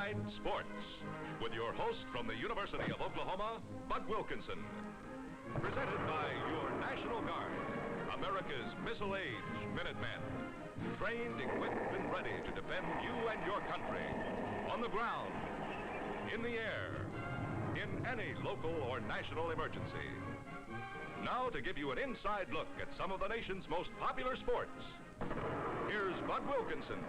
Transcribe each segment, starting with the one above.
Inside Sports with your host from the University of Oklahoma, Bud Wilkinson. Presented by your National Guard, America's missile-age Minutemen. Trained, equipped, and ready to defend you and your country. On the ground, in the air, in any local or national emergency. Now to give you an inside look at some of the nation's most popular sports, here's Bud Wilkinson.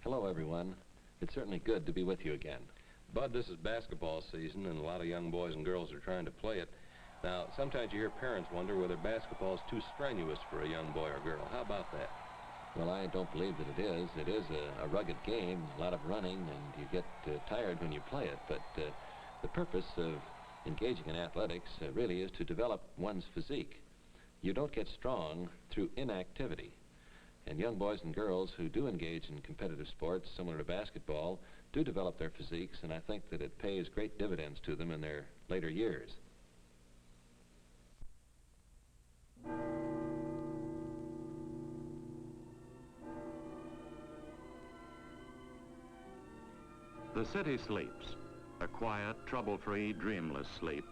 Hello, everyone. It's certainly good to be with you again. Bud, this is basketball season, and a lot of young boys and girls are trying to play it. Now, sometimes you hear parents wonder whether basketball is too strenuous for a young boy or girl. How about that? Well, I don't believe that it is. It is a rugged game, a lot of running, and you get tired when you play it. But the purpose of engaging in athletics really is to develop one's physique. You don't get strong through inactivity. And young boys and girls who do engage in competitive sports similar to basketball do develop their physiques, and I think that it pays great dividends to them in their later years. The city sleeps, a quiet, trouble-free, dreamless sleep.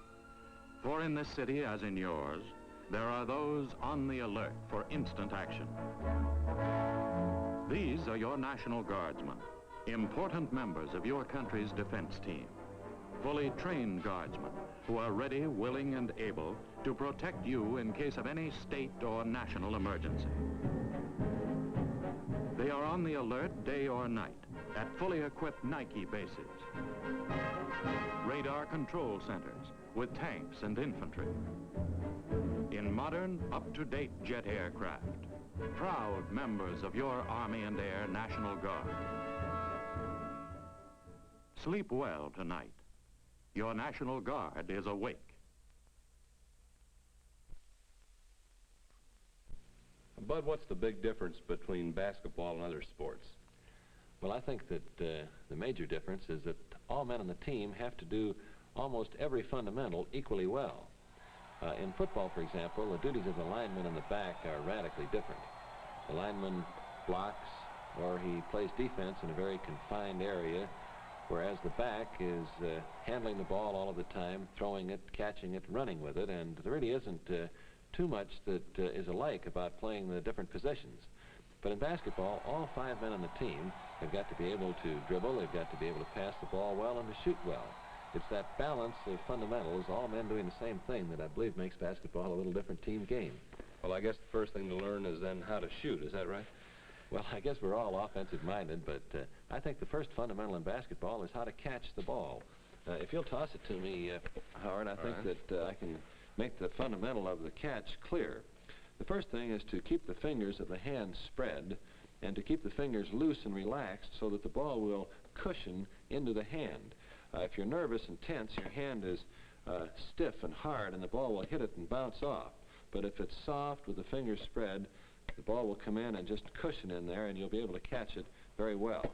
For in this city, as in yours, there are those on the alert for instant action. These are your National Guardsmen, important members of your country's defense team. Fully trained guardsmen who are ready, willing, and able to protect you in case of any state or national emergency. They are on the alert day or night at fully equipped Nike bases, radar control centers with tanks and infantry, in modern, up-to-date jet aircraft, proud members of your Army and Air National Guard. Sleep well tonight. Your National Guard is awake. Bud, what's the big difference between basketball and other sports? Well, I think that the major difference is that all men on the team have to do almost every fundamental equally well. In football, for example, the duties of the lineman in the back are radically different. The lineman blocks or he plays defense in a very confined area, whereas the back is handling the ball all of the time, throwing it, catching it, running with it, and there really isn't too much that is alike about playing the different positions. But in basketball, all 5 men on the team have got to be able to dribble, they've got to be able to pass the ball well and to shoot well. It's that balance of fundamentals, all men doing the same thing, that I believe makes basketball a little different team game. Well, I guess the first thing to learn is then how to shoot. Is that right? Well, I guess we're all offensive-minded, but I think the first fundamental in basketball is how to catch the ball. If you'll toss it to me, Howard, I think that I can make the fundamental of the catch clear. The first thing is to keep the fingers of the hand spread and to keep the fingers loose and relaxed so that the ball will cushion into the hand. If you're nervous and tense, your hand is stiff and hard and the ball will hit it and bounce off. But if it's soft with the fingers spread, the ball will come in and just cushion in there and you'll be able to catch it very well.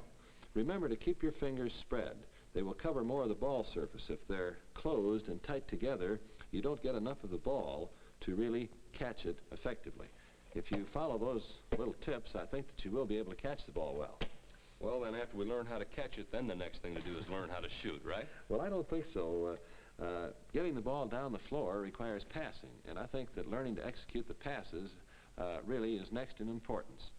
Remember to keep your fingers spread. They will cover more of the ball surface. If they're closed and tight together, you don't get enough of the ball to really catch it effectively. If you follow those little tips, I think that you will be able to catch the ball well. Well, then after we learn how to catch it, then the next thing to do is learn how to shoot, right? Well, I don't think so. Getting the ball down the floor requires passing, and I think that learning to execute the passes really is next in importance.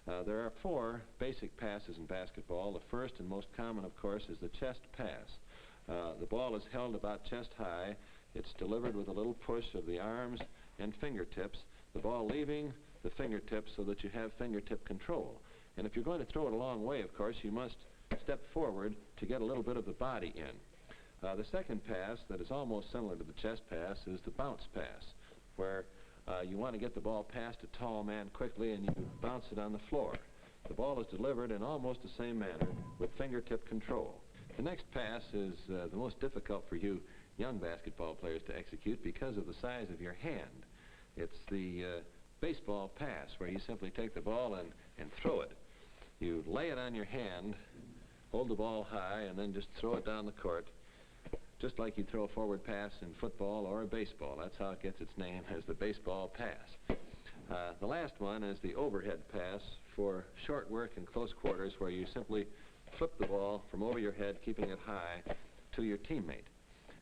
There are 4 basic passes in basketball. The first and most common, of course, is the chest pass. The ball is held about chest high. It's delivered with a little push of the arms and fingertips, the ball leaving the fingertips so that you have fingertip control. And if you're going to throw it a long way, of course, you must step forward to get a little bit of the body in. The second pass that is almost similar to the chest pass is the bounce pass, where you want to get the ball past a tall man quickly and you bounce it on the floor. The ball is delivered in almost the same manner with fingertip control. The next pass is the most difficult for you young basketball players to execute because of the size of your hand. It's the baseball pass, where you simply take the ball and throw it. You lay it on your hand, hold the ball high, and then just throw it down the court, just like you throw a forward pass in football or baseball. That's how it gets its name, as the baseball pass. The last one is the overhead pass for short work in close quarters where you simply flip the ball from over your head, keeping it high, to your teammate.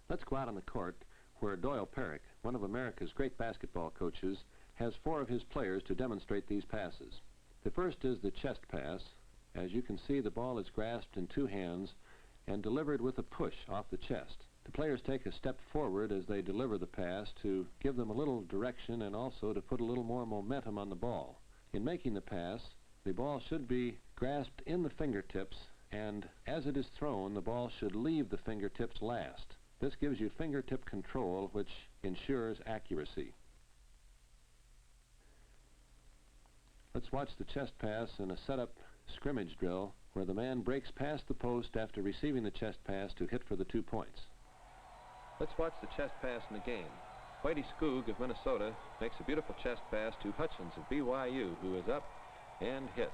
Let's go out on the court where Doyle Perrick, one of America's great basketball coaches, has 4 of his players to demonstrate these passes. The first is the chest pass. As you can see, the ball is grasped in 2 hands and delivered with a push off the chest. The players take a step forward as they deliver the pass to give them a little direction and also to put a little more momentum on the ball. In making the pass, the ball should be grasped in the fingertips, and as it is thrown, the ball should leave the fingertips last. This gives you fingertip control, which ensures accuracy. Let's watch the chest pass in a setup scrimmage drill where the man breaks past the post after receiving the chest pass to hit for the 2 points. Let's watch the chest pass in the game. Whitey Skoog of Minnesota makes a beautiful chest pass to Hutchins of BYU, who is up and hits.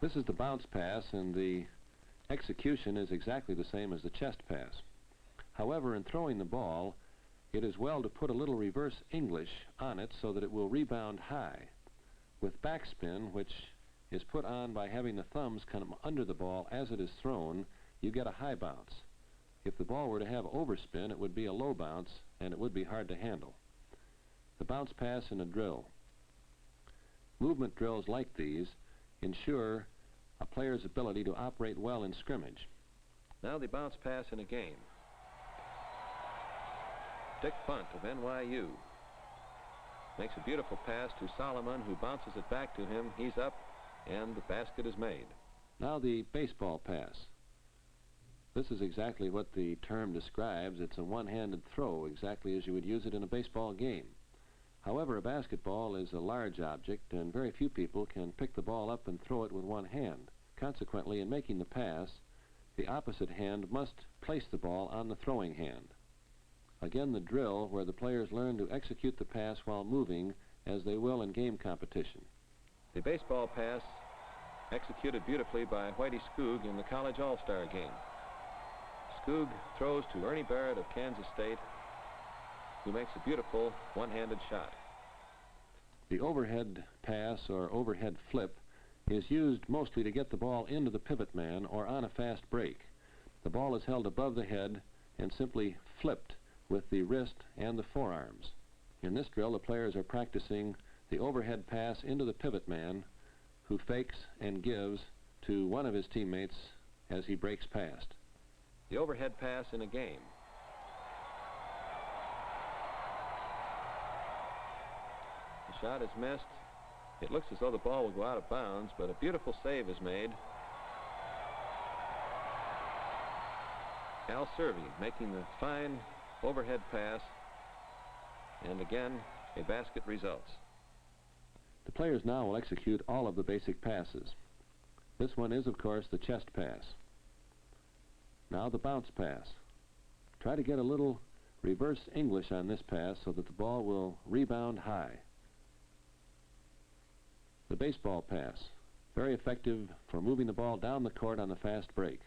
This is the bounce pass, and the execution is exactly the same as the chest pass. However, in throwing the ball, it is well to put a little reverse English on it so that it will rebound high. With backspin, which is put on by having the thumbs come under the ball as it is thrown, you get a high bounce. If the ball were to have overspin, it would be a low bounce, and it would be hard to handle. The bounce pass in a drill. Movement drills like these ensure a player's ability to operate well in scrimmage. Now the bounce pass in a game. Dick Bunt of NYU makes a beautiful pass to Solomon, who bounces it back to him. He's up, and the basket is made. Now the baseball pass. This is exactly what the term describes. It's a one-handed throw, exactly as you would use it in a baseball game. However, a basketball is a large object, and very few people can pick the ball up and throw it with one hand. Consequently, in making the pass, the opposite hand must place the ball on the throwing hand. Again, the drill where the players learn to execute the pass while moving, as they will in game competition. The baseball pass executed beautifully by Whitey Skoog in the College All-Star game. Skoog throws to Ernie Barrett of Kansas State, who makes a beautiful one-handed shot. The overhead pass or overhead flip is used mostly to get the ball into the pivot man or on a fast break. The ball is held above the head and simply flipped with the wrist and the forearms. In this drill, the players are practicing the overhead pass into the pivot man, who fakes and gives to one of his teammates as he breaks past. The overhead pass in a game. The shot is missed. It looks as though the ball will go out of bounds, but a beautiful save is made. Al Servey making the fine overhead pass, and again a basket results. The players now will execute all of the basic passes. This one is, of course, the chest pass. Now the bounce pass. Try to get a little reverse English on this pass so that the ball will rebound high. The baseball pass, very effective for moving the ball down the court on the fast break.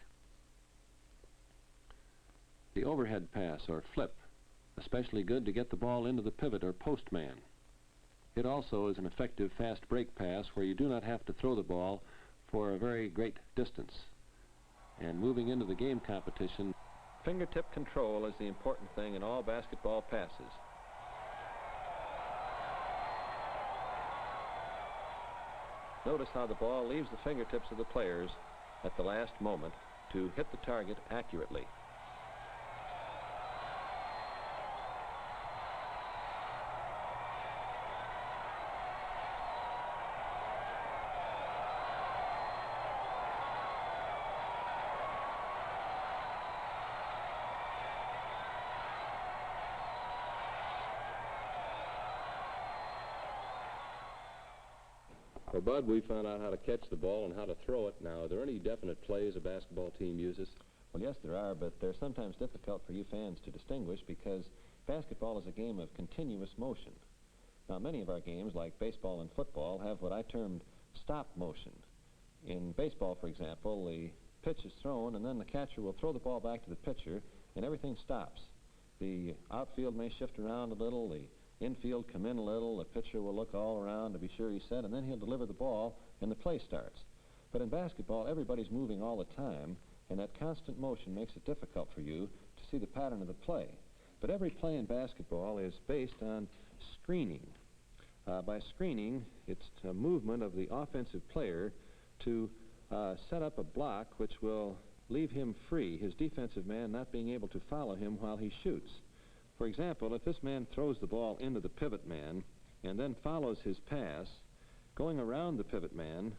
The overhead pass or flip, especially good to get the ball into the pivot or post man. It also is an effective fast break pass where you do not have to throw the ball for a very great distance. And moving into the game competition, fingertip control is the important thing in all basketball passes. Notice how the ball leaves the fingertips of the players at the last moment to hit the target accurately. Well, Bud, we found out how to catch the ball and how to throw it. Now, are there any definite plays a basketball team uses? Well, yes, there are, but they're sometimes difficult for you fans to distinguish because basketball is a game of continuous motion. Now, many of our games, like baseball and football, have what I termed stop motion. In baseball, for example, the pitch is thrown, and then the catcher will throw the ball back to the pitcher, and everything stops. The outfield may shift around a little, the infield come in a little, the pitcher will look all around to be sure he's set, and then he'll deliver the ball, and the play starts. But in basketball, everybody's moving all the time, and that constant motion makes it difficult for you to see the pattern of the play. But every play in basketball is based on screening. By screening, it's a movement of the offensive player to set up a block which will leave him free, his defensive man not being able to follow him while he shoots. For example, if this man throws the ball into the pivot man and then follows his pass, going around the pivot man,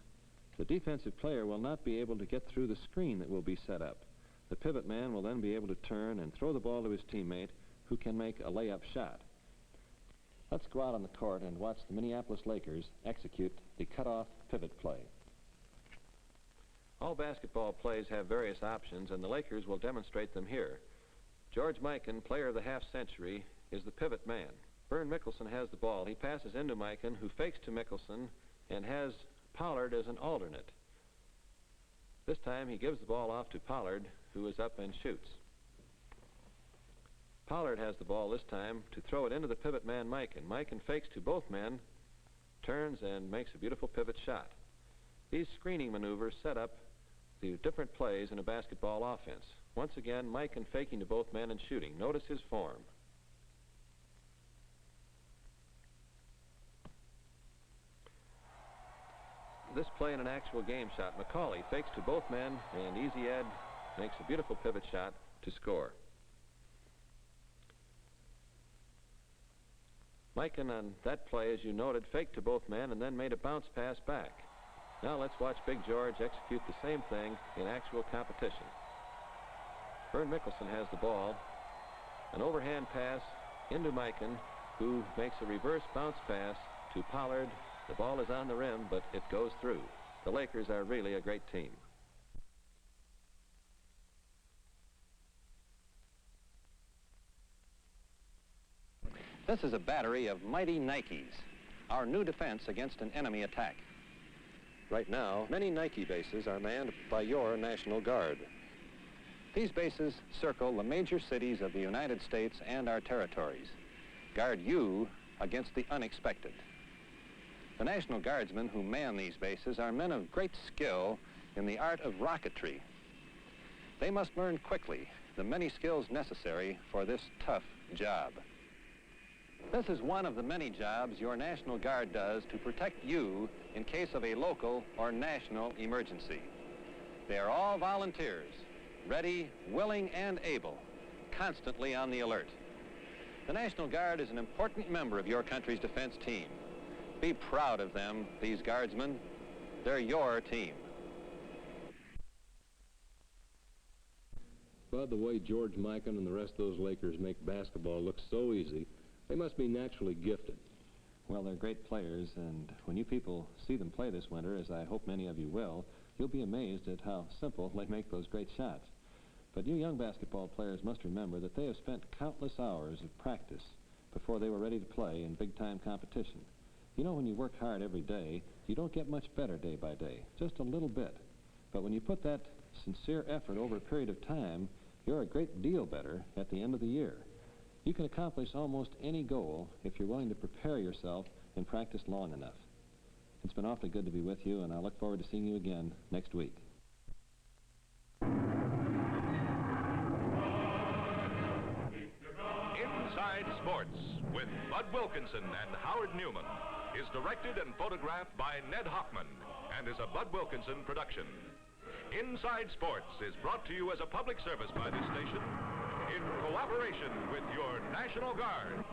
the defensive player will not be able to get through the screen that will be set up. The pivot man will then be able to turn and throw the ball to his teammate, who can make a layup shot. Let's go out on the court and watch the Minneapolis Lakers execute the cutoff pivot play. All basketball plays have various options, and the Lakers will demonstrate them here. George Mikan, player of the half-century, is the pivot man. Vern Mickelson has the ball. He passes into Mikan, who fakes to Mickelson and has Pollard as an alternate. This time he gives the ball off to Pollard, who is up and shoots. Pollard has the ball this time to throw it into the pivot man Mikan. Mikan fakes to both men, turns and makes a beautiful pivot shot. These screening maneuvers set up the different plays in a basketball offense. Once again, Mikan faking to both men and shooting. Notice his form. This play in an actual game shot. McCauley fakes to both men, and Easy Ed makes a beautiful pivot shot to score. Mikan on that play, as you noted, faked to both men and then made a bounce pass back. Now let's watch Big George execute the same thing in actual competition. Vern Mickelson has the ball. An overhand pass into Mikan, who makes a reverse bounce pass to Pollard. The ball is on the rim, but it goes through. The Lakers are really a great team. This is a battery of mighty Nikes, our new defense against an enemy attack. Right now, many Nike bases are manned by your National Guard. These bases circle the major cities of the United States and our territories, guard you against the unexpected. The National Guardsmen who man these bases are men of great skill in the art of rocketry. They must learn quickly the many skills necessary for this tough job. This is one of the many jobs your National Guard does to protect you in case of a local or national emergency. They are all volunteers, ready, willing, and able, constantly on the alert. The National Guard is an important member of your country's defense team. Be proud of them, these guardsmen. They're your team. Bud, the way George Mikan and the rest of those Lakers make basketball look so easy, they must be naturally gifted. Well, they're great players, and when you people see them play this winter, as I hope many of you will, you'll be amazed at how simple they make those great shots. But you young basketball players must remember that they have spent countless hours of practice before they were ready to play in big-time competition. You know, when you work hard every day, you don't get much better day by day, just a little bit. But when you put that sincere effort over a period of time, you're a great deal better at the end of the year. You can accomplish almost any goal if you're willing to prepare yourself and practice long enough. It's been awfully good to be with you, and I look forward to seeing you again next week. Inside Sports with Bud Wilkinson and Howard Newman is directed and photographed by Ned Hoffman and is a Bud Wilkinson production. Inside Sports is brought to you as a public service by this station in cooperation with your National Guard.